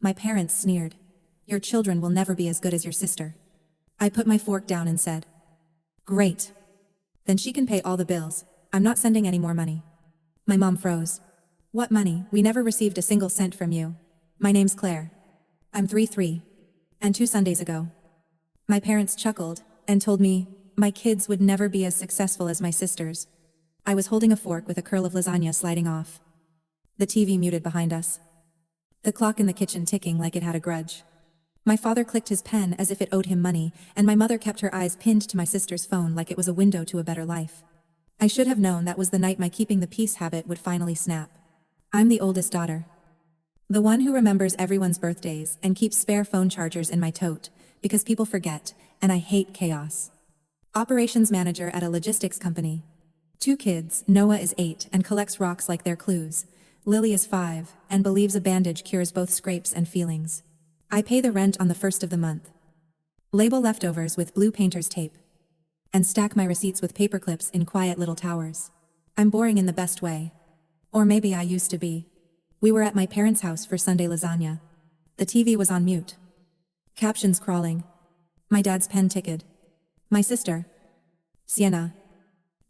My parents sneered. Your children will never be as good as your sister. I put my fork down and said, Great. Then she can pay all the bills. I'm not sending any more money. My mom froze. What money? We never received a single cent from you. My name's Claire. I'm 3. And 2 Sundays ago. My parents chuckled and told me my kids would never be as successful as my sisters. I was holding a fork with a curl of lasagna sliding off. The TV muted behind us. The clock in the kitchen ticking like it had a grudge. My father clicked his pen as if it owed him money, and my mother kept her eyes pinned to my sister's phone like it was a window to a better life. I should have known that was the night my keeping the peace habit would finally snap. I'm the oldest daughter. The one who remembers everyone's birthdays and keeps spare phone chargers in my tote, because people forget, and I hate chaos. Operations manager at a logistics company. 2 kids, Noah is 8 and collects rocks like they're clues. Lily is 5 and believes a bandage cures both scrapes and feelings. I pay the rent on the 1st of the month. Label leftovers with blue painter's tape. And stack my receipts with paper clips in quiet little towers. I'm boring in the best way. Or maybe I used to be. We were at my parents' house for Sunday lasagna. The TV was on mute. Captions crawling. My dad's pen ticked. My sister, Sienna,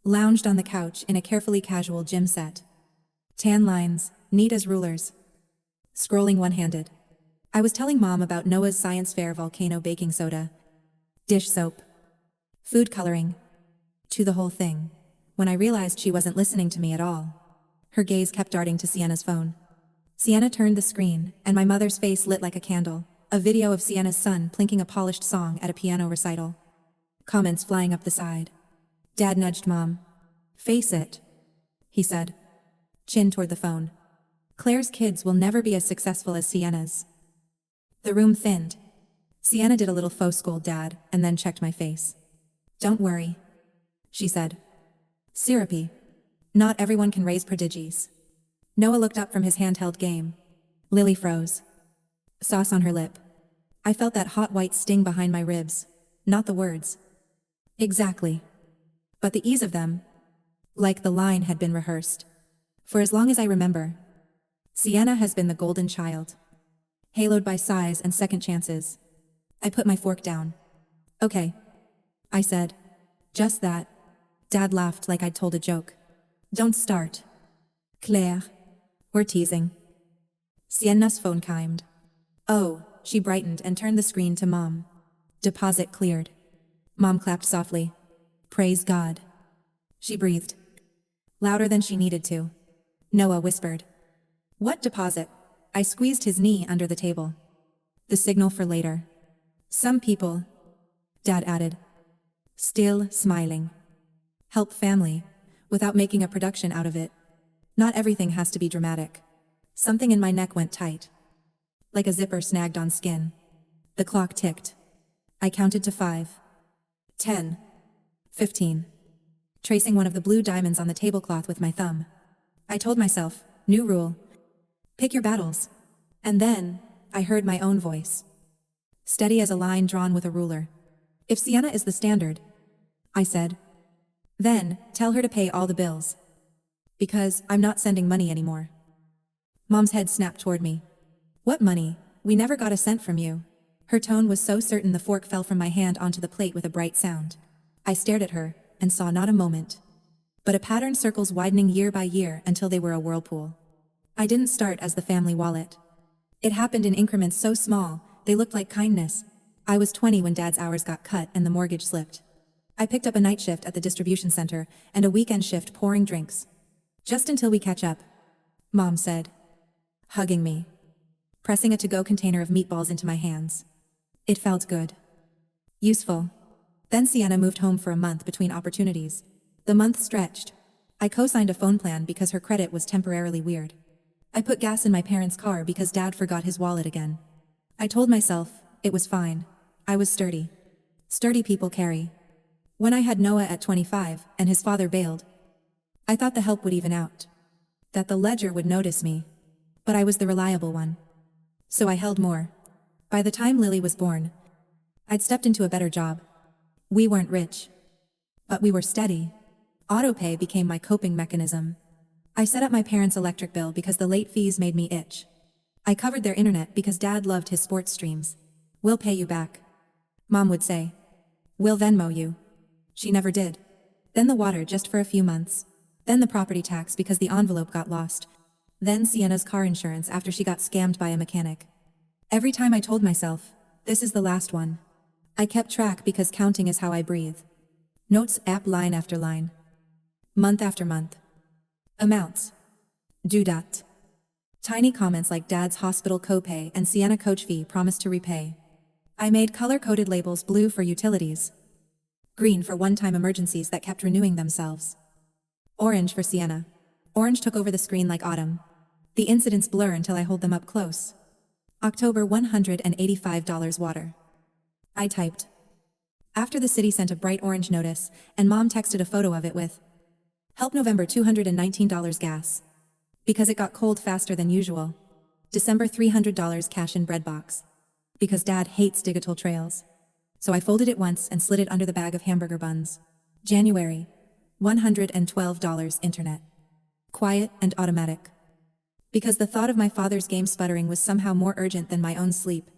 lounged on the couch in a carefully casual gym set. Tan lines, neat as rulers. Scrolling one-handed. I was telling Mom about Noah's science fair volcano baking soda. Dish soap. Food coloring. To the whole thing. When I realized she wasn't listening to me at all. Her gaze kept darting to Sienna's phone. Sienna turned the screen, and my mother's face lit like a candle. A video of Sienna's son plinking a polished song at a piano recital. Comments flying up the side. Dad nudged Mom. Face it, he said. Chin toward the phone. Claire's kids will never be as successful as Sienna's. The room thinned. Sienna did a little faux scold Dad, and then checked my face. Don't worry, she said. Syrupy. Not everyone can raise prodigies. Noah looked up from his handheld game. Lily froze. Sauce on her lip. I felt that hot white sting behind my ribs. Not the words. Exactly. But the ease of them. Like the line had been rehearsed. For as long as I remember. Sienna has been the golden child. Haloed by sighs and second chances. I put my fork down. Okay, I said. Just that. Dad laughed like I'd told a joke. Don't start. Claire. We're teasing. Sienna's phone chimed. Oh, she brightened and turned the screen to Mom. Deposit cleared. Mom clapped softly. Praise God. She breathed. Louder than she needed to. Noah whispered. What deposit? I squeezed his knee under the table. The signal for later. Some people, Dad added. Still smiling. Help family, without making a production out of it. Not everything has to be dramatic. Something in my neck went tight. Like a zipper snagged on skin. The clock ticked. I counted to 5. 10. 15. Tracing one of the blue diamonds on the tablecloth with my thumb. I told myself, new rule. Pick your battles. And then, I heard my own voice. Steady as a line drawn with a ruler. If Sienna is the standard, I said. Then, tell her to pay all the bills. Because I'm not sending money anymore. Mom's head snapped toward me. What money? We never got a cent from you. Her tone was so certain the fork fell from my hand onto the plate with a bright sound. I stared at her, and saw not a moment. But a pattern circles widening year by year until they were a whirlpool. I didn't start as the family wallet. It happened in increments so small, they looked like kindness. I was 20 when Dad's hours got cut and the mortgage slipped. I picked up a night shift at the distribution center and a weekend shift pouring drinks. Just until we catch up, Mom said, hugging me, pressing a to-go container of meatballs into my hands. It felt good. Useful. Then Sienna moved home for a month between opportunities. The month stretched. I co-signed a phone plan because her credit was temporarily weird. I put gas in my parents' car because Dad forgot his wallet again. I told myself, it was fine. I was sturdy. Sturdy people carry. When I had Noah at 25 and his father bailed, I thought the help would even out. That the ledger would notice me. But I was the reliable one. So I held more. By the time Lily was born, I'd stepped into a better job. We weren't rich. But we were steady. Autopay became my coping mechanism. I set up my parents' electric bill because the late fees made me itch. I covered their internet because Dad loved his sports streams. We'll pay you back. Mom would say. We'll Venmo you. She never did. Then the water just for a few months. Then the property tax because the envelope got lost. Then Sienna's car insurance after she got scammed by a mechanic. Every time I told myself, this is the last one. I kept track because counting is how I breathe. Notes app line after line. Month after month. Amounts. Due date. Tiny comments like Dad's hospital copay and Sienna coach fee promised to repay. I made color-coded labels: blue for utilities, green for one-time emergencies that kept renewing themselves, orange for Sienna. Orange took over the screen like autumn. The incidents blur until I hold them up close. October $185 water. I typed. After the city sent a bright orange notice, and Mom texted a photo of it with, help November $219 gas. Because it got cold faster than usual. December $300 cash in bread box. Because Dad hates digital trails. So I folded it once and slid it under the bag of hamburger buns. January. $112 internet. Quiet and automatic. Because the thought of my father's game sputtering was somehow more urgent than my own sleep.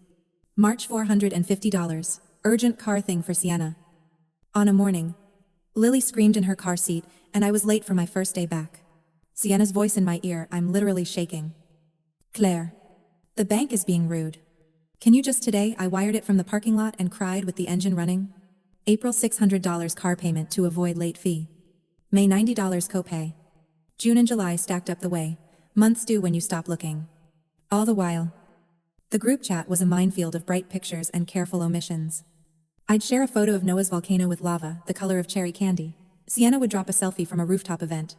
March $450. Urgent car thing for Sienna. On a morning, Lily screamed in her car seat, and I was late for my first day back. Sienna's voice in my ear, I'm literally shaking. Claire. The bank is being rude. Can you just today? I wired it from the parking lot and cried with the engine running. April $600 car payment to avoid late fee. May $90 copay. June and July stacked up the way. Months due when you stop looking. All the while, the group chat was a minefield of bright pictures and careful omissions. I'd share a photo of Noah's volcano with lava, the color of cherry candy. Sienna would drop a selfie from a rooftop event.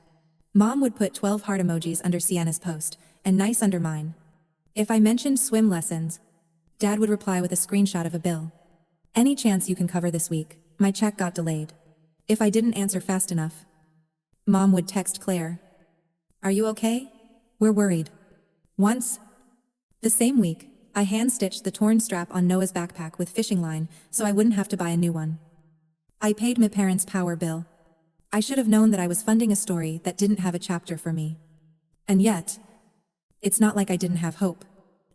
Mom would put 12 heart emojis under Sienna's post, and nice under mine. If I mentioned swim lessons, Dad would reply with a screenshot of a bill. Any chance you can cover this week? My check got delayed. If I didn't answer fast enough, Mom would text Claire. Are you okay? We're worried. Once, the same week, I hand-stitched the torn strap on Noah's backpack with fishing line so I wouldn't have to buy a new one. I paid my parents' power bill. I should have known that I was funding a story that didn't have a chapter for me. And yet, it's not like I didn't have hope.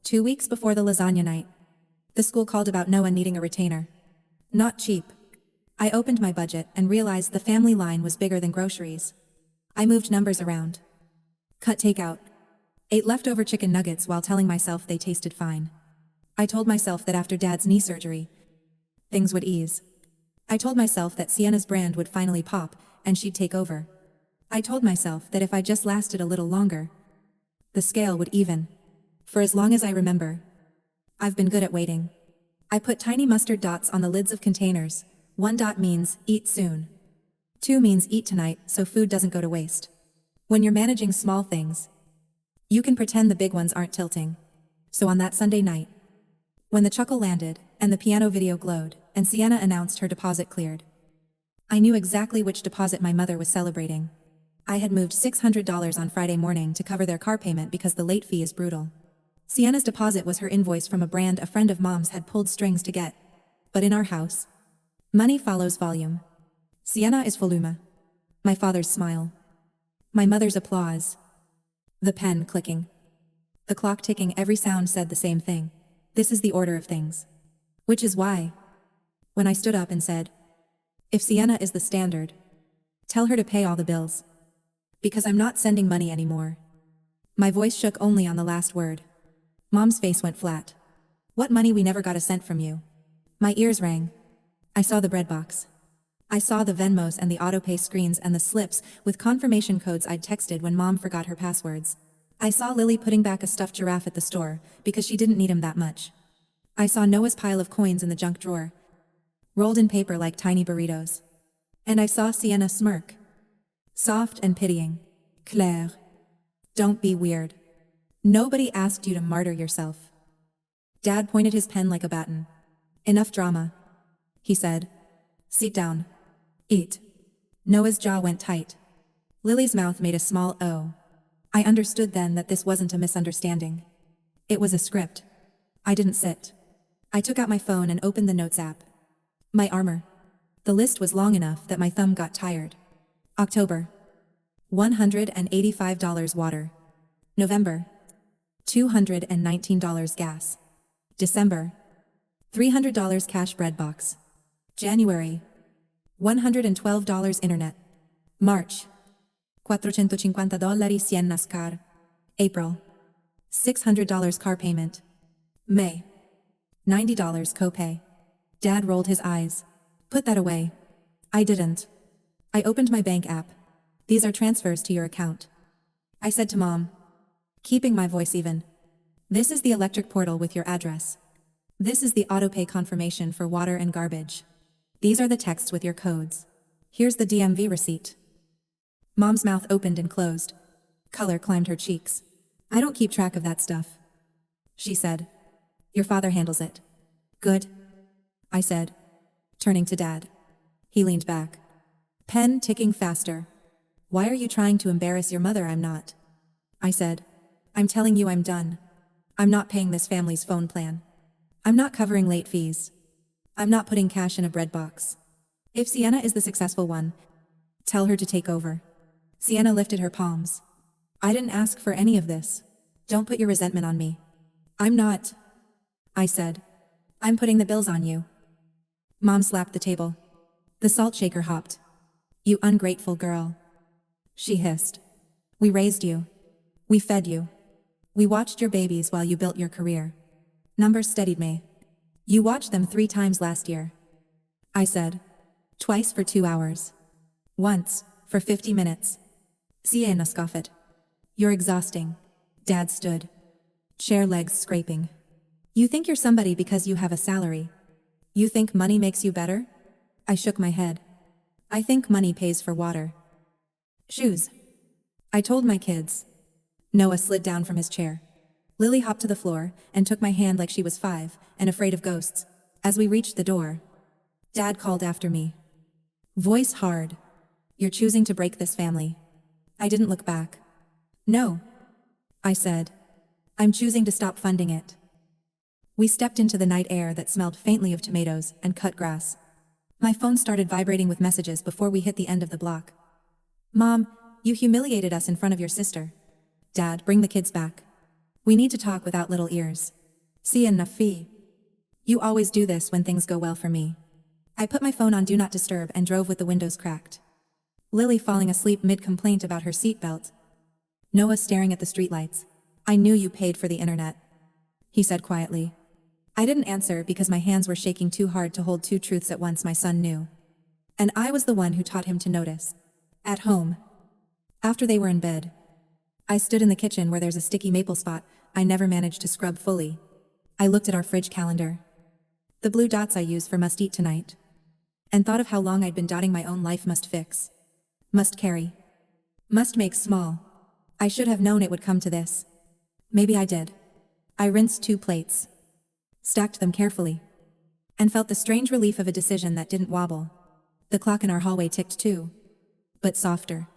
2 weeks before the lasagna night, the school called about Noah needing a retainer. Not cheap. I opened my budget and realized the family line was bigger than groceries. I moved numbers around. Cut takeout. Ate leftover chicken nuggets while telling myself they tasted fine. I told myself that after Dad's knee surgery, things would ease. I told myself that Sienna's brand would finally pop, and she'd take over. I told myself that if I just lasted a little longer, the scale would even. For as long as I remember, I've been good at waiting. I put tiny mustard dots on the lids of containers. 1 dot means, eat soon. 2 means eat tonight, so food doesn't go to waste. When you're managing small things, you can pretend the big ones aren't tilting. So on that Sunday night, when the chuckle landed, and the piano video glowed, and Sienna announced her deposit cleared, I knew exactly which deposit my mother was celebrating. I had moved $600 on Friday morning to cover their car payment because the late fee is brutal. Sienna's deposit was her invoice from a brand a friend of Mom's had pulled strings to get. But in our house, money follows volume. Sienna is volume. My father's smile. My mother's applause. The pen clicking. The clock ticking, every sound said the same thing. This is the order of things. Which is why, when I stood up and said, if Sienna is the standard, tell her to pay all the bills. Because I'm not sending money anymore. My voice shook only on the last word. Mom's face went flat. What money? We never got a cent from you. My ears rang. I saw the bread box. I saw the Venmos and the autopay screens and the slips with confirmation codes I'd texted when Mom forgot her passwords. I saw Lily putting back a stuffed giraffe at the store because she didn't need him that much. I saw Noah's pile of coins in the junk drawer, rolled in paper like tiny burritos. And I saw Sienna smirk. Soft and pitying. Claire. Don't be weird. Nobody asked you to martyr yourself. Dad pointed his pen like a baton. Enough drama, he said. Sit down. Eat. Noah's jaw went tight. Lily's mouth made a small O. I understood then that this wasn't a misunderstanding. It was a script. I didn't sit. I took out my phone and opened the Notes app. My armor. The list was long enough that my thumb got tired. October. $185 water. November. $219 gas. December, $300 cash bread box. January, $112 internet. March, $450 100 NASCAR. April, $600 car payment. May, $90 copay. Dad rolled his eyes. Put that away. I didn't. I opened my bank app. These are transfers to your account. I said to Mom, keeping my voice even. This is the electric portal with your address. This is the autopay confirmation for water and garbage. These are the texts with your codes. Here's the DMV receipt. Mom's mouth opened and closed. Color climbed her cheeks. I don't keep track of that stuff, she said. Your father handles it. Good, I said, turning to Dad. He leaned back. Pen ticking faster. Why are you trying to embarrass your mother? I'm not. I said. I'm telling you I'm done. I'm not paying this family's phone plan. I'm not covering late fees. I'm not putting cash in a bread box. If Sienna is the successful one, tell her to take over. Sienna lifted her palms. I didn't ask for any of this. Don't put your resentment on me. I'm not, I said. I'm putting the bills on you. Mom slapped the table. The salt shaker hopped. You ungrateful girl, she hissed. We raised you. We fed you. We watched your babies while you built your career. Numbers steadied me. You watched them 3 times last year, I said. Twice for 2 hours. Once for 50 minutes. Sienna scoffed. You're exhausting. Dad stood. Chair legs scraping. You think you're somebody because you have a salary. You think money makes you better? I shook my head. I think money pays for water. Shoes, I told my kids. Noah slid down from his chair. Lily hopped to the floor and took my hand like she was 5 and afraid of ghosts. As we reached the door, Dad called after me. Voice hard. You're choosing to break this family. I didn't look back. No, I said. I'm choosing to stop funding it. We stepped into the night air that smelled faintly of tomatoes and cut grass. My phone started vibrating with messages before we hit the end of the block. Mom, you humiliated us in front of your sister. Dad, bring the kids back. We need to talk without little ears. Sienna Fee. You always do this when things go well for me. I put my phone on Do Not Disturb and drove with the windows cracked. Lily falling asleep mid-complaint about her seatbelt. Noah staring at the streetlights. I knew you paid for the internet, he said quietly. I didn't answer because my hands were shaking too hard to hold 2 truths at once my son knew. And I was the one who taught him to notice. At home. After they were in bed. I stood in the kitchen where there's a sticky maple spot I never managed to scrub fully. I looked at our fridge calendar. The blue dots I use for must eat tonight. And thought of how long I'd been dotting my own life must fix. Must carry. Must make small. I should have known it would come to this. Maybe I did. I rinsed 2 plates. Stacked them carefully. And felt the strange relief of a decision that didn't wobble. The clock in our hallway ticked too. But softer.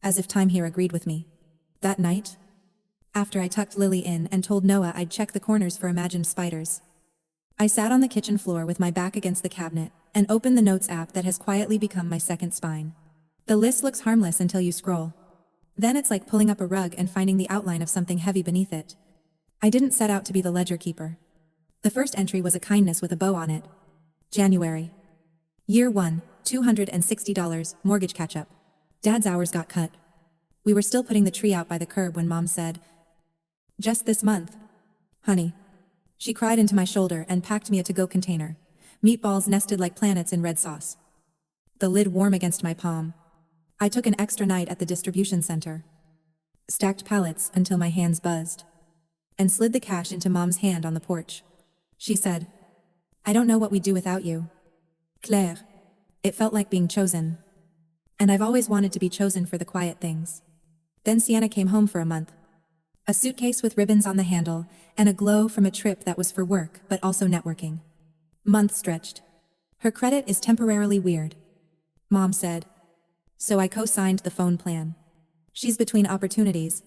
As if time here agreed with me. That night, after I tucked Lily in and told Noah I'd check the corners for imagined spiders, I sat on the kitchen floor with my back against the cabinet and opened the notes app that has quietly become my second spine. The list looks harmless until you scroll. Then it's like pulling up a rug and finding the outline of something heavy beneath it. I didn't set out to be the ledger keeper. The first entry was a kindness with a bow on it. January. Year 1, $260, mortgage catch-up. Dad's hours got cut. We were still putting the tree out by the curb when Mom said, just this month, honey. She cried into my shoulder and packed me a to-go container. Meatballs nested like planets in red sauce. The lid warm against my palm. I took an extra night at the distribution center. Stacked pallets until my hands buzzed. And slid the cash into Mom's hand on the porch. She said, I don't know what we'd do without you. Claire. It felt like being chosen. And I've always wanted to be chosen for the quiet things. Then Sienna came home for a month. A suitcase with ribbons on the handle, and a glow from a trip that was for work, but also networking. Month stretched. Her credit is temporarily weird, Mom said. So I co-signed the phone plan. She's between opportunities.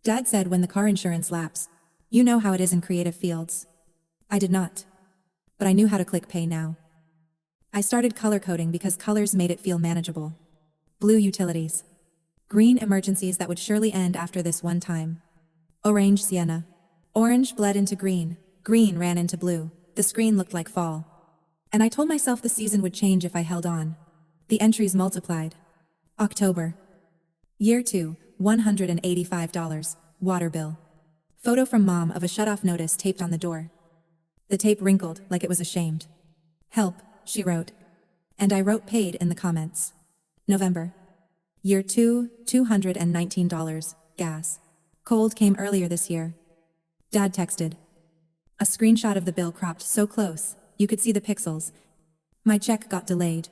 Dad said when the car insurance lapsed. You know how it is in creative fields. I did not. But I knew how to click pay now. I started color coding because colors made it feel manageable. Blue utilities. Green emergencies that would surely end after this one time. Orange sienna. Orange bled into green. Green ran into blue. The screen looked like fall. And I told myself the season would change if I held on. The entries multiplied. October. Year 2, $185. Water bill. Photo from mom of a shut-off notice taped on the door. The tape wrinkled like it was ashamed. Help, she wrote. And I wrote paid in the comments. November. Year 2, $219. Gas. Cold came earlier this year. Dad texted. A screenshot of the bill cropped so close, you could see the pixels. My check got delayed.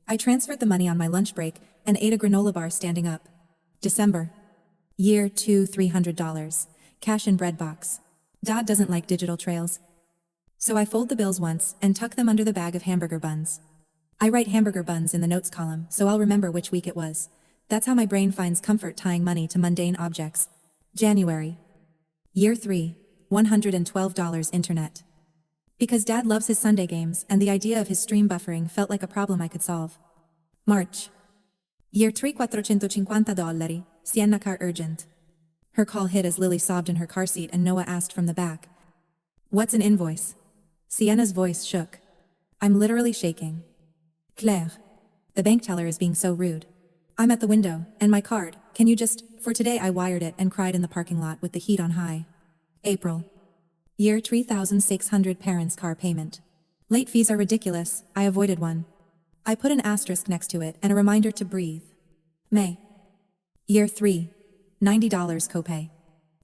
I transferred the money on my lunch break and ate a granola bar standing up. December. Year 2, $300. Cash in bread box. Dad doesn't like digital trails. So I fold the bills once and tuck them under the bag of hamburger buns. I write hamburger buns in the notes column so I'll remember which week it was. That's how my brain finds comfort tying money to mundane objects. January. Year 3, $112 internet. Because Dad loves his Sunday games and the idea of his stream buffering felt like a problem I could solve. March. Year 3, $450. Sienna car urgent. Her call hit as Lily sobbed in her car seat and Noah asked from the back. What's an invoice? Sienna's voice shook. I'm literally shaking. Claire. The bank teller is being so rude. I'm at the window, and my card, can you just, for today I wired it and cried in the parking lot with the heat on high. April. Year 3,600 parents' car payment. Late fees are ridiculous, I avoided one. I put an asterisk next to it and a reminder to breathe. May. Year 3, $90 copay.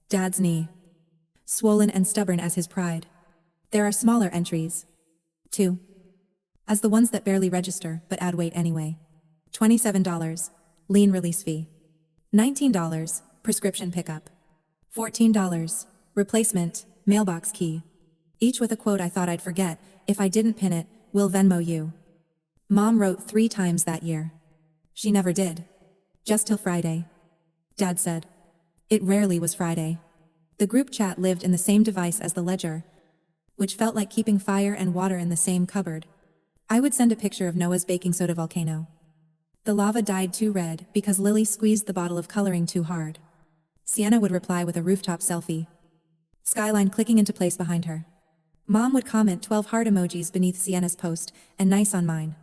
Dad's knee. Swollen and stubborn as his pride. There are smaller entries. 2. As the ones that barely register but add weight anyway. $27, lien release fee. $19, prescription pickup. $14, replacement, mailbox key. Each with a quote I thought I'd forget, if I didn't pin it, we'll Venmo you. Mom wrote 3 times that year. She never did. Just till Friday. Dad said. It rarely was Friday. The group chat lived in the same device as the ledger, which felt like keeping fire and water in the same cupboard. I would send a picture of Noah's baking soda volcano. The lava dyed too red because Lily squeezed the bottle of coloring too hard. Sienna would reply with a rooftop selfie. Skyline clicking into place behind her. Mom would comment 12 heart emojis beneath Sienna's post and nice on mine.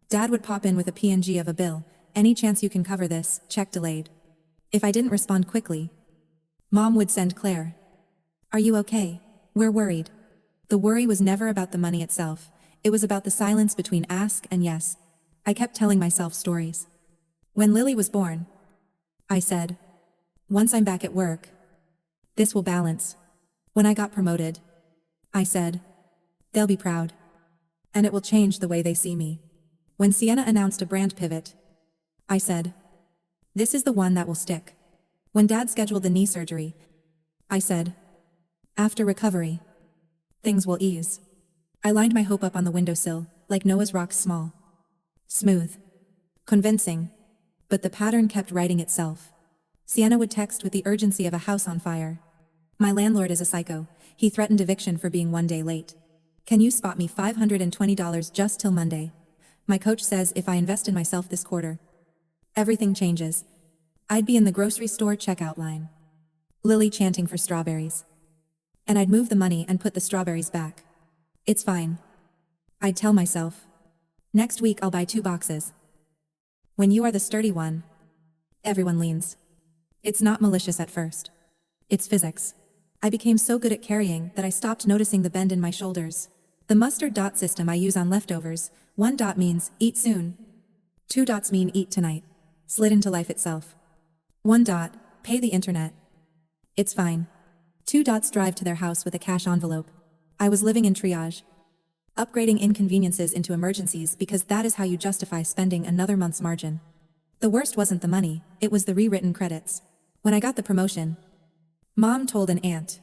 Dad would pop in with a PNG of a bill. Any chance you can cover this, check delayed. If I didn't respond quickly, Mom would send Claire. Are you okay? We're worried. The worry was never about the money itself. It was about the silence between ask and yes. I kept telling myself stories. When Lily was born, I said, once I'm back at work, this will balance. When I got promoted, I said, they'll be proud. And it will change the way they see me. When Sienna announced a brand pivot, I said, this is the one that will stick. When Dad scheduled the knee surgery, I said, after recovery, things will ease. I lined my hope up on the windowsill, like Noah's rocks small. Smooth. Convincing. But the pattern kept writing itself. Sienna would text with the urgency of a house on fire. My landlord is a psycho. He threatened eviction for being one day late. Can you spot me $520 just till Monday? My coach says if I invest in myself this quarter, everything changes. I'd be in the grocery store checkout line. Lily chanting for strawberries. And I'd move the money and put the strawberries back. It's fine. I'd tell myself. Next week I'll buy 2 boxes. When you are the sturdy one, everyone leans. It's not malicious at first. It's physics. I became so good at carrying that I stopped noticing the bend in my shoulders. The mustard dot system I use on leftovers, 1 dot means eat soon. 2 dots mean eat tonight. Slid into life itself. 1 dot, pay the internet. It's fine. 2 dots drive to their house with a cash envelope. I was living in triage. Upgrading inconveniences into emergencies because that is how you justify spending another month's margin. The worst wasn't the money, it was the rewritten credits. When I got the promotion, Mom told an aunt.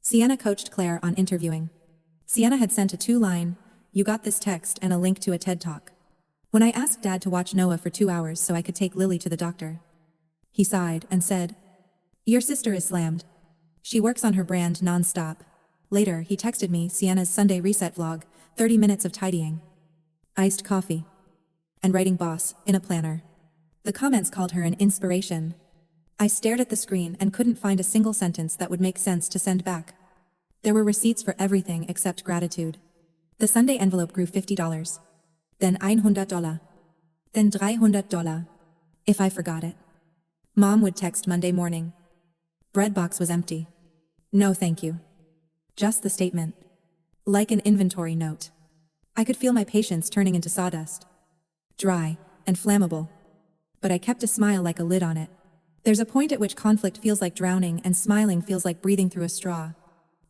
Sienna coached Claire on interviewing. Sienna had sent a 2-line, you got this text and a link to a TED Talk. When I asked Dad to watch Noah for 2 hours so I could take Lily to the doctor, he sighed and said, your sister is slammed. She works on her brand non-stop. Later, he texted me Sienna's Sunday reset vlog, 30 minutes of tidying, iced coffee, and writing boss in a planner. The comments called her an inspiration. I stared at the screen and couldn't find a single sentence that would make sense to send back. There were receipts for everything except gratitude. The Sunday envelope grew $50. Then $100. Then $300. If I forgot it. Mom would text Monday morning. Bread box was empty. No thank you. Just the statement. Like an inventory note. I could feel my patience turning into sawdust. Dry and flammable. But I kept a smile like a lid on it. There's a point at which conflict feels like drowning and smiling feels like breathing through a straw.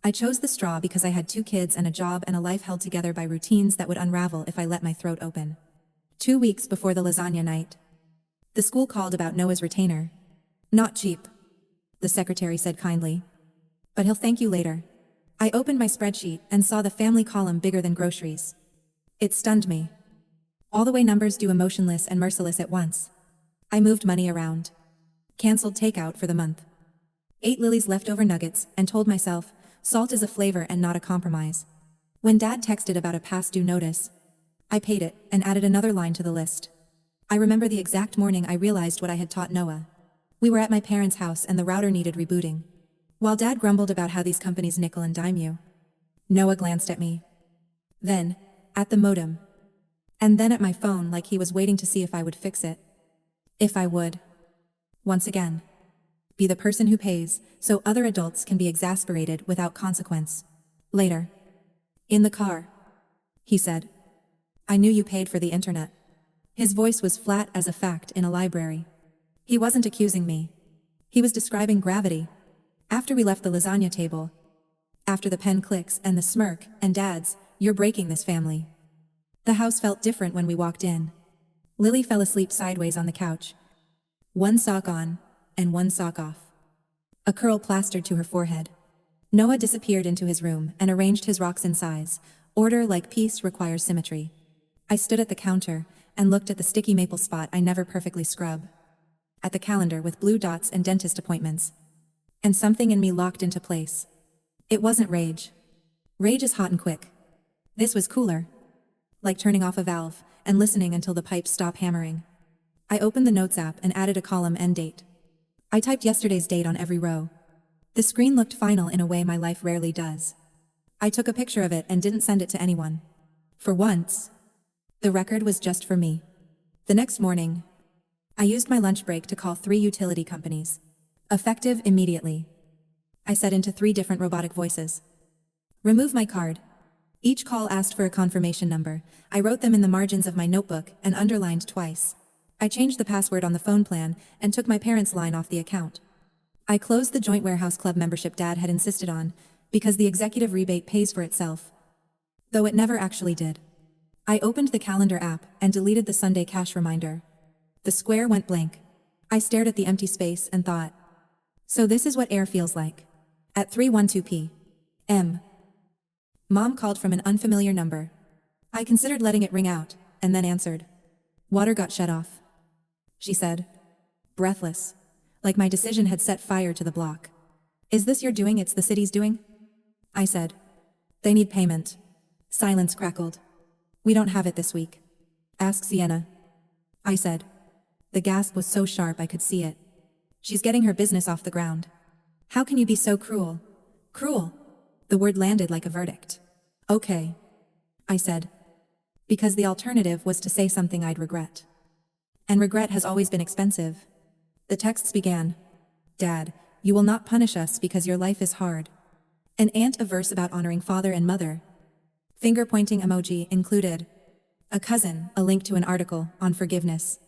I chose the straw because I had 2 kids and a job and a life held together by routines that would unravel if I let my throat open. 2 weeks before the lasagna night. The school called about Noah's retainer. Not cheap, the secretary said kindly. But he'll thank you later. I opened my spreadsheet and saw the family column bigger than groceries. It stunned me. All the way numbers due emotionless and merciless at once. I moved money around. Canceled takeout for the month. Ate Lily's leftover nuggets and told myself, salt is a flavor and not a compromise. When Dad texted about a past due notice, I paid it and added another line to the list. I remember the exact morning I realized what I had taught Noah. We were at my parents' house and the router needed rebooting. While Dad grumbled about how these companies nickel and dime you, Noah glanced at me. Then, at the modem. And then at my phone like he was waiting to see if I would fix it. If I would. Once again. Be the person who pays, so other adults can be exasperated without consequence. Later. In the car. He said. I knew you paid for the internet. His voice was flat as a fact in a library. He wasn't accusing me. He was describing gravity. After we left the lasagna table. After the pen clicks and the smirk and Dad's, you're breaking this family. The house felt different when we walked in. Lily fell asleep sideways on the couch. One sock on, and one sock off. A curl plastered to her forehead. Noah disappeared into his room and arranged his rocks in size. Order like peace requires symmetry. I stood at the counter and looked at the sticky maple spot I never perfectly scrub. At the calendar with blue dots and dentist appointments. And something in me locked into place. It wasn't rage. Rage is hot and quick. This was cooler. Like turning off a valve and listening until the pipes stop hammering. I opened the Notes app and added a column and date. I typed yesterday's date on every row. The screen looked final in a way my life rarely does. I took a picture of it and didn't send it to anyone. For once. The record was just for me. The next morning, I used my lunch break to call 3 utility companies. Effective immediately. I said into 3 different robotic voices. Remove my card. Each call asked for a confirmation number. I wrote them in the margins of my notebook and underlined twice. I changed the password on the phone plan and took my parents' line off the account. I closed the joint warehouse club membership Dad had insisted on, because the executive rebate pays for itself. Though it never actually did. I opened the calendar app and deleted the Sunday cash reminder. The square went blank. I stared at the empty space and thought. So this is what air feels like. At 3:12 p.m. Mom called from an unfamiliar number. I considered letting it ring out, and then answered. Water got shut off. She said. Breathless. Like my decision had set fire to the block. Is this your doing? It's the city's doing? I said. They need payment. Silence crackled. We don't have it this week. Ask Sienna. I said. The gasp was so sharp I could see it. She's getting her business off the ground. How can you be so cruel? Cruel. The word landed like a verdict. Okay. I said. Because the alternative was to say something I'd regret. And regret has always been expensive. The texts began. Dad, you will not punish us because your life is hard. An aunt a verse about honoring father and mother. Finger pointing emoji included. A cousin, a link to an article on forgiveness.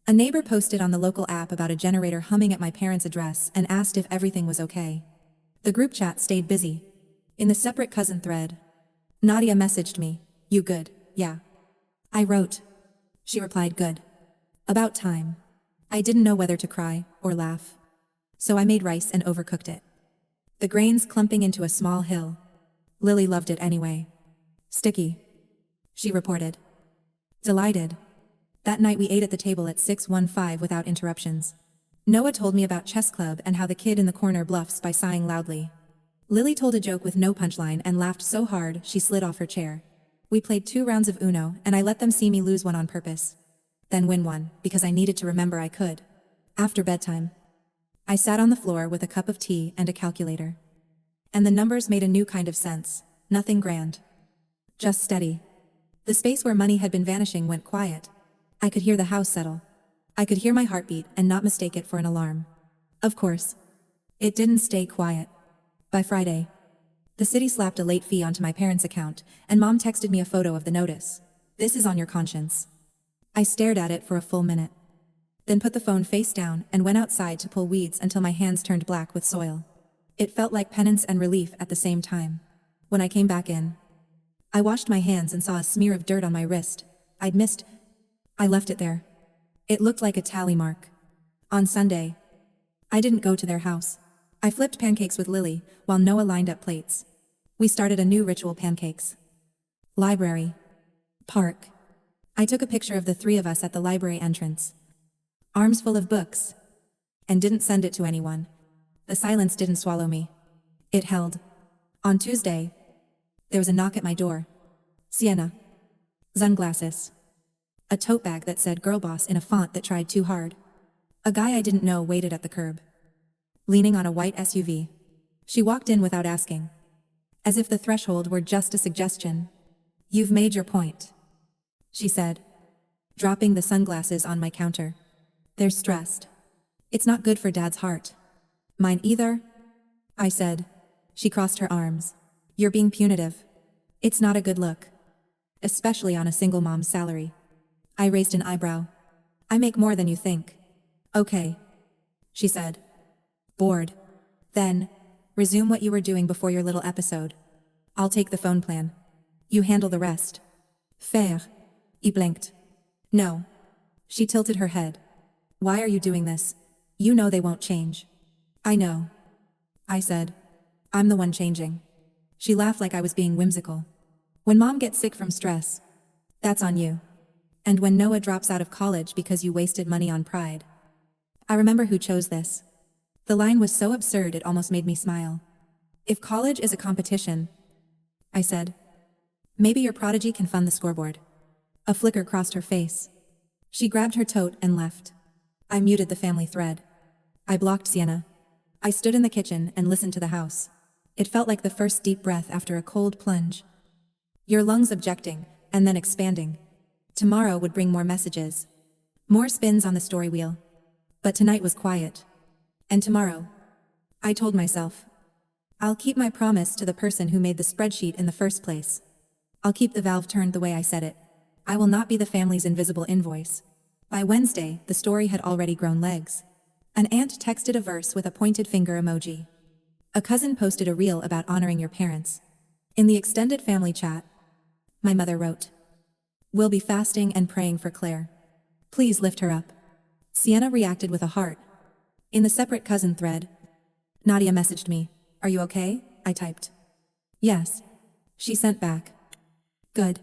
A neighbor posted on the local app about a generator humming at my parents' address and asked if everything was okay. The group chat stayed busy. In the separate cousin thread, Nadia messaged me, you good, yeah. I wrote. She replied good. About time. I didn't know whether to cry or laugh. So I made rice and overcooked it. The grains clumping into a small hill. Lily loved it anyway. Sticky. She reported. Delighted. That night we ate at the table at 6:15 without interruptions. Noah told me about chess club and how the kid in the corner bluffs by sighing loudly. Lily told a joke with no punchline and laughed so hard she slid off her chair. We played 2 rounds of Uno and I let them see me lose one on purpose. Then win one, because I needed to remember I could. After bedtime, I sat on the floor with a cup of tea and a calculator. And the numbers made a new kind of sense. Nothing grand. Just steady. The space where money had been vanishing went quiet. I could hear the house settle. I could hear my heartbeat and not mistake it for an alarm. Of course. It didn't stay quiet. By Friday, the city slapped a late fee onto my parents' account, and Mom texted me a photo of the notice. This is on your conscience. I stared at it for a full minute. Then put the phone face down and went outside to pull weeds until my hands turned black with soil. It felt like penance and relief at the same time. When I came back in, I washed my hands and saw a smear of dirt on my wrist. I'd missed. I left it there. It looked like a tally mark. On Sunday, I didn't go to their house. I flipped pancakes with Lily while Noah lined up plates. We started a new ritual: pancakes. Library. Park. I took a picture of the three of us at the library entrance. Arms full of books. And didn't send it to anyone. The silence didn't swallow me. It held. On Tuesday, there was a knock at my door. Sienna. Sunglasses. A tote bag that said "Girl Boss" in a font that tried too hard. A guy I didn't know waited at the curb, leaning on a white SUV. She walked in without asking, as if the threshold were just a suggestion. "You've made your point," she said, dropping the sunglasses on my counter. "They're stressed. It's not good for Dad's heart." "Mine either," I said. She crossed her arms. "You're being punitive. It's not a good look. Especially on a single mom's salary." I raised an eyebrow. "I make more than you think." "Okay," she said. Bored. "Then, resume what you were doing before your little episode. I'll take the phone plan. You handle the rest." "Faire." He blinked. "No." She tilted her head. "Why are you doing this? You know they won't change." "I know," I said. "I'm the one changing." She laughed like I was being whimsical. "When Mom gets sick from stress, that's on you. And when Noah drops out of college because you wasted money on pride." I remember who chose this. The line was so absurd it almost made me smile. "If college is a competition," I said, "maybe your prodigy can fund the scoreboard." A flicker crossed her face. She grabbed her tote and left. I muted the family thread. I blocked Sienna. I stood in the kitchen and listened to the house. It felt like the first deep breath after a cold plunge. Your lungs objecting, and then expanding. Tomorrow would bring more messages. More spins on the story wheel. But tonight was quiet. And tomorrow, I told myself, I'll keep my promise to the person who made the spreadsheet in the first place. I'll keep the valve turned the way I said it. I will not be the family's invisible invoice. By Wednesday, the story had already grown legs. An aunt texted a verse with a pointed finger emoji. A cousin posted a reel about honoring your parents. In the extended family chat, my mother wrote, "We'll be fasting and praying for Claire. Please lift her up." Sienna reacted with a heart. In the separate cousin thread, Nadia messaged me, "Are you okay?" I typed. "Yes." She sent back, "Good.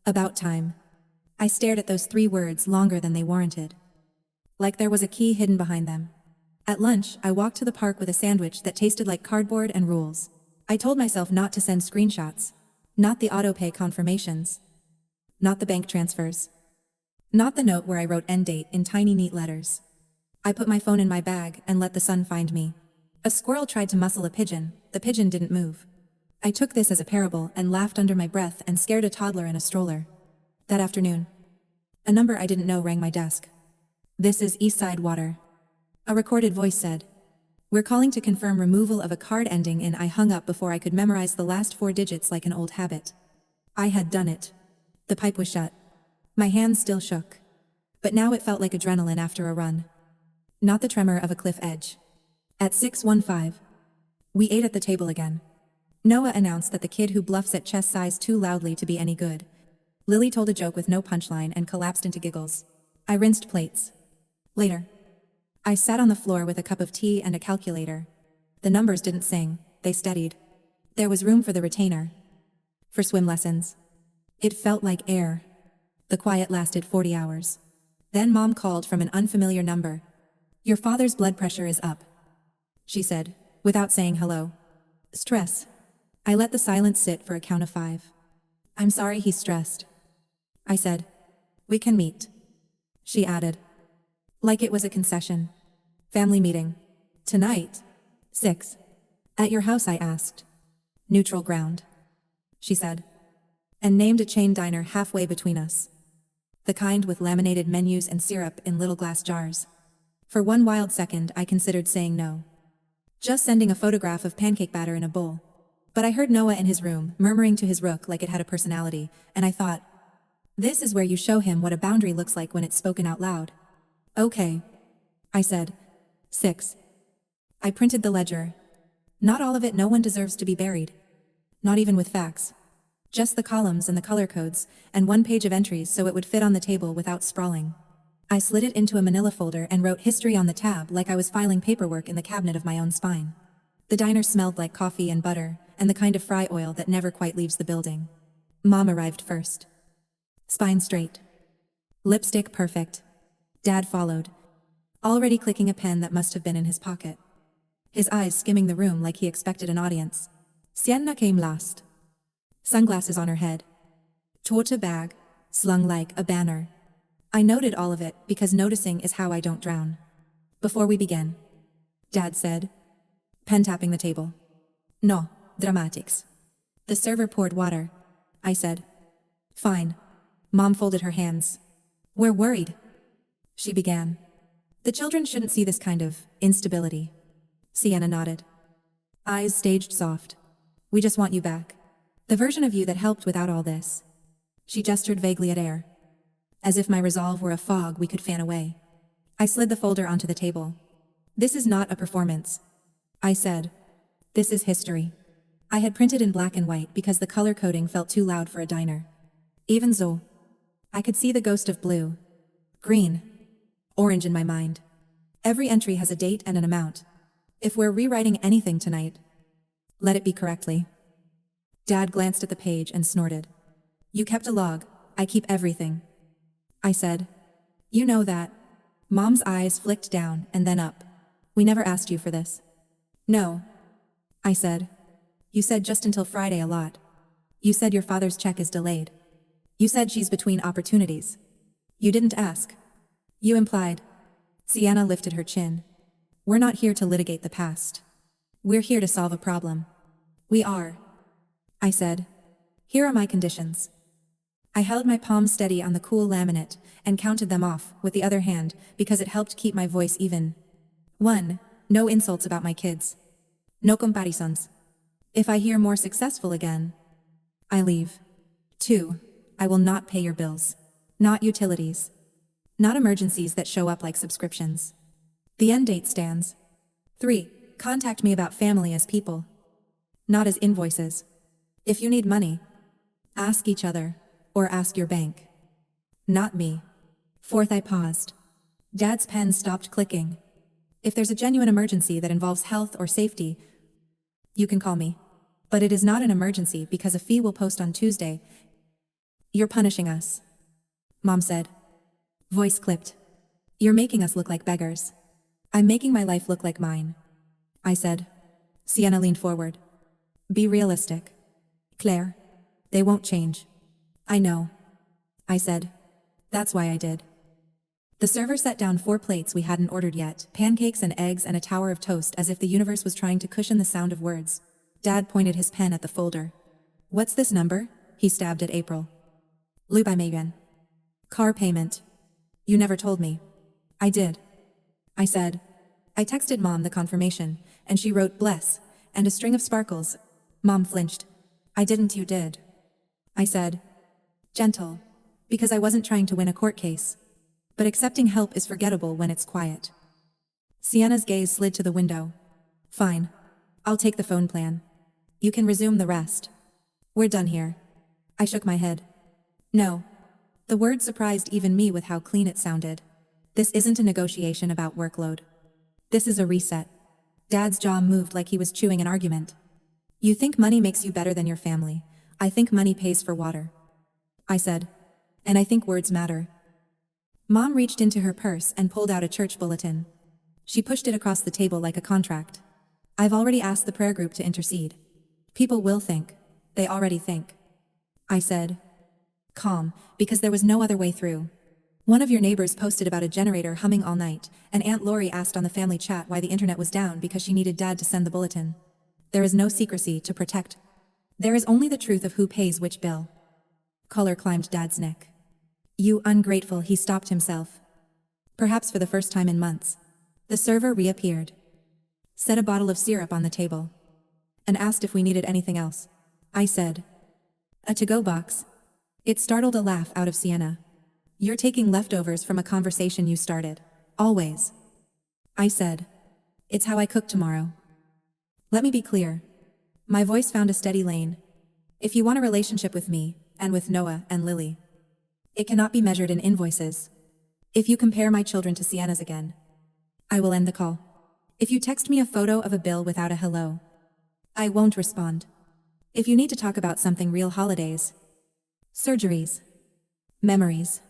About time." I stared at those 3 words longer than they warranted. Like there was a key hidden behind them. At lunch, I walked to the park with a sandwich that tasted like cardboard and rules. I told myself not to send screenshots. Not the autopay confirmations. Not the bank transfers. Not the note where I wrote end date in tiny neat letters. I put my phone in my bag and let the sun find me. A squirrel tried to muscle a pigeon. The pigeon didn't move. I took this as a parable and laughed under my breath and scared a toddler in a stroller. That afternoon, a number I didn't know rang my desk. "This is Eastside Water." A recorded voice said, "We're calling to confirm removal of a card ending in." I hung up before I could memorize the last 4 digits like an old habit. I had done it. The pipe was shut. My hands still shook. But now it felt like adrenaline after a run. Not the tremor of a cliff edge. At 6:15, we ate at the table again. Noah announced that the kid who bluffs at chess size too loudly to be any good. Lily told a joke with no punchline and collapsed into giggles. I rinsed plates. Later, I sat on the floor with a cup of tea and a calculator. The numbers didn't sing, they steadied. There was room for the retainer. For swim lessons. It felt like air. The quiet lasted 40 hours. Then Mom called from an unfamiliar number. "Your father's blood pressure is up," she said, without saying hello. "Stress." I let the silence sit for a count of 5. "I'm sorry he's stressed," I said. "We can meet," she added. Like it was a concession. "Family meeting. Tonight. 6. At your house, I asked. Neutral ground, she said, and named a chain diner halfway between us. The kind with laminated menus and syrup in little glass jars. For one wild second, I considered saying no. Just sending a photograph of pancake batter in a bowl. But I heard Noah in his room, murmuring to his rook like it had a personality, and I thought, this is where you show him what a boundary looks like when it's spoken out loud. Okay, I said. 6. I printed the ledger. Not all of it. No one deserves to be buried. Not even with facts. Just the columns and the color codes, and one page of entries so it would fit on the table without sprawling. I slid it into a manila folder and wrote history on the tab like I was filing paperwork in the cabinet of my own spine. The diner smelled like coffee and butter, and the kind of fry oil that never quite leaves the building. Mom arrived first. Spine straight. Lipstick perfect. Dad followed, already clicking a pen that must have been in his pocket. His eyes skimming the room like he expected an audience. Sienna came last. Sunglasses on her head. Torta bag, slung like a banner. I noted all of it because noticing is how I don't drown. Before we began, Dad said, pen tapping the table. No, dramatics. The server poured water. I said. Fine. Mom folded her hands. We're worried, she began. The children shouldn't see this kind of instability. Sienna nodded. Eyes staged soft. We just want you back. The version of you that helped without all this. She gestured vaguely at air. As if my resolve were a fog we could fan away. I slid the folder onto the table. This is not a performance, I said. This is history. I had printed in black and white because the color coding felt too loud for a diner. Even so, I could see the ghost of blue, green, orange in my mind. Every entry has a date and an amount. If we're rewriting anything tonight, let it be correctly. Dad glanced at the page and snorted. You kept a log. I keep everything. I said. You know that. Mom's eyes flicked down and then up. We never asked you for this. No, I said. You said just until Friday a lot. You said your father's check is delayed. You said she's between opportunities. You didn't ask. You implied. Sienna lifted her chin. We're not here to litigate the past. We're here to solve a problem. We are. I said. Here are my conditions. I held my palm steady on the cool laminate and counted them off with the other hand because it helped keep my voice even. 1. No insults about my kids. No comparisons. If I hear more successful again, I leave. 2. I will not pay your bills. Not utilities. Not emergencies that show up like subscriptions. The end date stands. 3. Contact me about family as people. Not as invoices. If you need money, ask each other, or ask your bank. Not me. 4th, I paused. Dad's pen stopped clicking. If there's a genuine emergency that involves health or safety, you can call me. But it is not an emergency because a fee will post on Tuesday. You're punishing us, Mom said. Voice clipped. You're making us look like beggars. I'm making my life look like mine, I said. Sienna leaned forward. Be realistic. Claire, they won't change. I know, I said. That's why I did. The server set down 4 plates we hadn't ordered yet, pancakes and eggs and a tower of toast as if the universe was trying to cushion the sound of words. Dad pointed his pen at the folder. What's this number? He stabbed at April. Lubai Megan. Car payment. You never told me. I did, I said. I texted Mom the confirmation, and she wrote bless, and a string of sparkles. Mom flinched. I didn't, you did, I said. Gentle, because I wasn't trying to win a court case. But accepting help is forgettable when it's quiet. Sienna's gaze slid to the window. Fine. I'll take the phone plan. You can resume the rest. We're done here. I shook my head. No. The word surprised even me with how clean it sounded. This isn't a negotiation about workload. This is a reset. Dad's jaw moved like he was chewing an argument. You think money makes you better than your family. I think money pays for water, I said. And I think words matter. Mom reached into her purse and pulled out a church bulletin. She pushed it across the table like a contract. I've already asked the prayer group to intercede. People will think. They already think, I said. Calm, because there was no other way through. One of your neighbors posted about a generator humming all night, and Aunt Lori asked on the family chat why the internet was down because she needed Dad to send the bulletin. There is no secrecy to protect. There is only the truth of who pays which bill. Color climbed Dad's neck. You ungrateful, he stopped himself. Perhaps for the first time in months. The server reappeared. Set a bottle of syrup on the table. And asked if we needed anything else. I said. A to-go box. It startled a laugh out of Sienna. You're taking leftovers from a conversation you started. Always. I said. It's how I cook tomorrow. Let me be clear. My voice found a steady lane. If you want a relationship with me, and with Noah and Lily, it cannot be measured in invoices. If you compare my children to Sienna's again, I will end the call. If you text me a photo of a bill without a hello, I won't respond. If you need to talk about something real, holidays, surgeries, memories.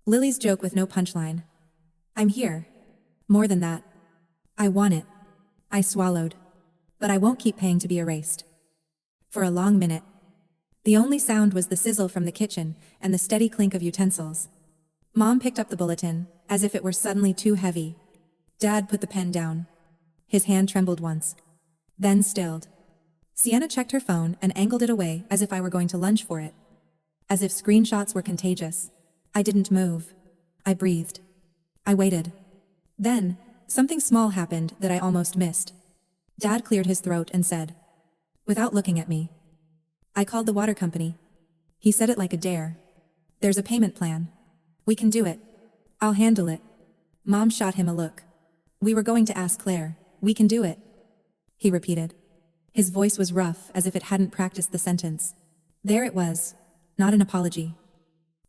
Lily's joke with no punchline. I'm here. More than that. I want it. I swallowed. But I won't keep paying to be erased. For a long minute. The only sound was the sizzle from the kitchen and the steady clink of utensils. Mom picked up the bulletin, as if it were suddenly too heavy. Dad put the pen down. His hand trembled once. Then stilled. Sienna checked her phone and angled it away as if I were going to lunge for it. As if screenshots were contagious. I didn't move. I breathed. I waited. Then, something small happened that I almost missed. Dad cleared his throat and said, without looking at me, I called the water company. He said it like a dare. There's a payment plan. We can do it. I'll handle it. Mom shot him a look. We were going to ask Claire. We can do it. He repeated. His voice was rough, as if it hadn't practiced the sentence. There it was. Not an apology.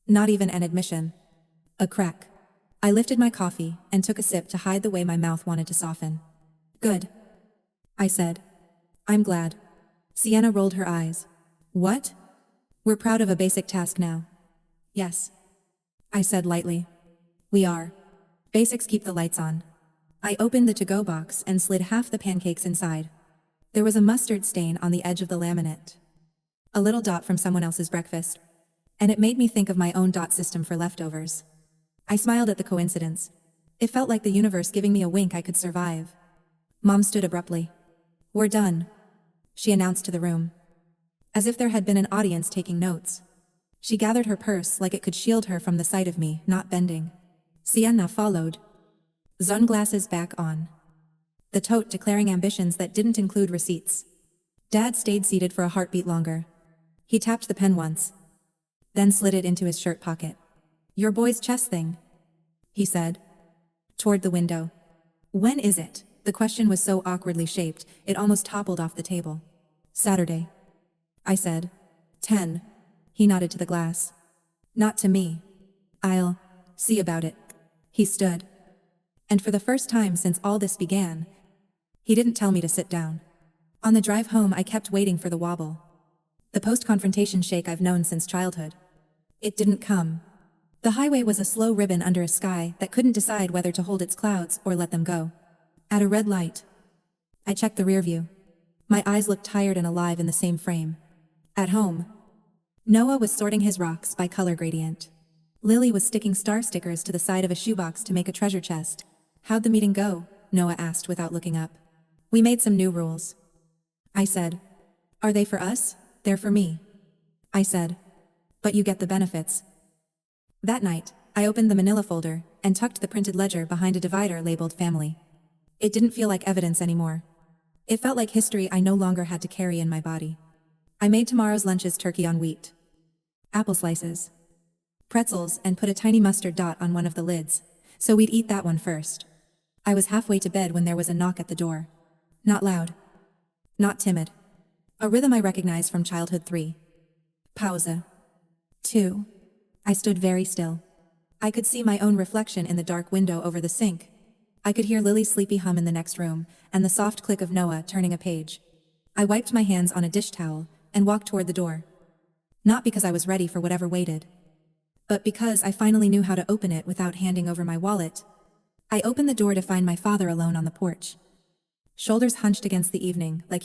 Not even an admission. A crack. I lifted my coffee and took a sip to hide the way my mouth wanted to soften. Good. I said. I'm glad. Sienna rolled her eyes. What? We're proud of a basic task now. Yes. I said lightly. We are. Basics keep the lights on. I opened the to-go box and slid half the pancakes inside. There was a mustard stain on the edge of the laminate. A little dot from someone else's breakfast. And it made me think of my own dot system for leftovers. I smiled at the coincidence. It felt like the universe giving me a wink I could survive. Mom stood abruptly. We're done, she announced to the room. As if there had been an audience taking notes. She gathered her purse like it could shield her from the sight of me, not bending. Sienna followed. Sunglasses back on. The tote declaring ambitions that didn't include receipts. Dad stayed seated for a heartbeat longer. He tapped the pen once. Then slid it into his shirt pocket. Your boy's chess thing, he said. Toward the window. When is it? The question was so awkwardly shaped, it almost toppled off the table. Saturday. I said. 10. He nodded to the glass. Not to me. I'll see about it. He stood. And for the first time since all this began, he didn't tell me to sit down. On the drive home I kept waiting for the wobble. The post-confrontation shake I've known since childhood. It didn't come. The highway was a slow ribbon under a sky that couldn't decide whether to hold its clouds or let them go. At a red light. I checked the rear view. My eyes looked tired and alive in the same frame. At home. Noah was sorting his rocks by color gradient. Lily was sticking star stickers to the side of a shoebox to make a treasure chest. How'd the meeting go? Noah asked without looking up. We made some new rules. I said. Are they for us? They're for me. I said. But you get the benefits. That night, I opened the manila folder and tucked the printed ledger behind a divider labeled family. It didn't feel like evidence anymore. It felt like history I no longer had to carry in my body. I made tomorrow's lunches turkey on wheat. Apple slices. Pretzels and put a tiny mustard dot on one of the lids, so we'd eat that one first. I was halfway to bed when there was a knock at the door. Not loud. Not timid. A rhythm I recognized from childhood 3. Pause. 2. I stood very still. I could see my own reflection in the dark window over the sink. I could hear Lily's sleepy hum in the next room, and the soft click of Noah turning a page. I wiped my hands on a dish towel and walked toward the door. Not because I was ready for whatever waited, but because I finally knew how to open it without handing over my wallet. I opened the door to find my father alone on the porch. Shoulders hunched against the evening, like